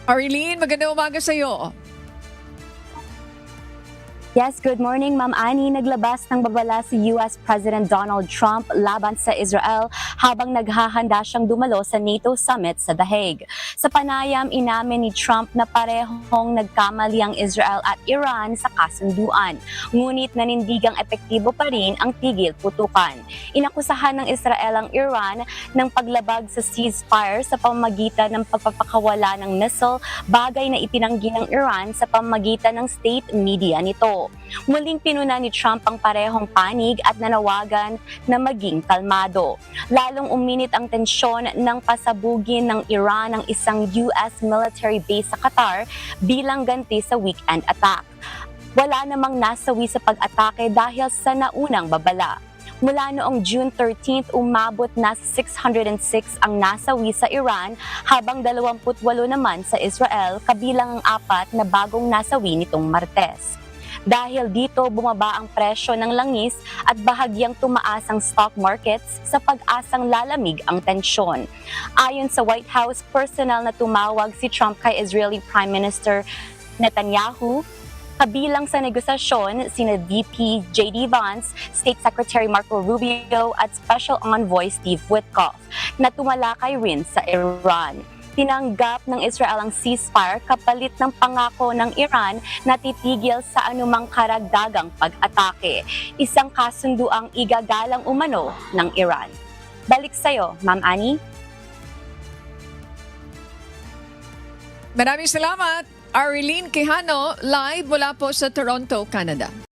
Arlene, magandang umaga sa iyo. Yes, good morning, Ma'am Annie. Naglabas ng babala si US President Donald Trump laban sa Israel habang naghahanda siyang dumalo sa NATO Summit sa The Hague. Sa panayam, inamin ni Trump na parehong nagkamali ang Israel at Iran sa kasunduan. Ngunit nanindigang epektibo pa rin ang tigil putukan. Inakusahan ng Israel ang Iran ng paglabag sa ceasefire sa pamamagitan ng pagpapakawala ng missile, bagay na itinanggi ng Iran sa pamamagitan ng state media nito. Muling pinuna ni Trump ang parehong panig at nanawagan na maging kalmado. Lalong uminit ang tensyon nang pasabugin ng Iran ang isang US military base sa Qatar bilang ganti sa weekend attack. Wala namang nasawi sa pag-atake dahil sa naunang babala. Mula noong June 13, umabot na sa 606 ang nasawi sa Iran habang 28 naman sa Israel, kabilang ang 4 na bagong nasawi nitong Martes. Dahil dito, bumaba ang presyo ng langis at bahagyang tumaas ang stock markets sa pag-asang lalamig ang tensyon. Ayon sa White House, personal na tumawag si Trump kay Israeli Prime Minister Netanyahu. Kabilang sa negosasyon, sina VP J.D. Vance, State Secretary Marco Rubio at Special Envoy Steve Witkoff na tumalakay rin sa Iran. Tinanggap ng Israel ang ceasefire kapalit ng pangako ng Iran na titigil sa anumang karagdagang pag-atake. Isang kasunduang igagalang umano ng Iran. Balik sa'yo, Ma'am Annie. Maraming salamat, Arlene Quijano, live mula po sa Toronto, Canada.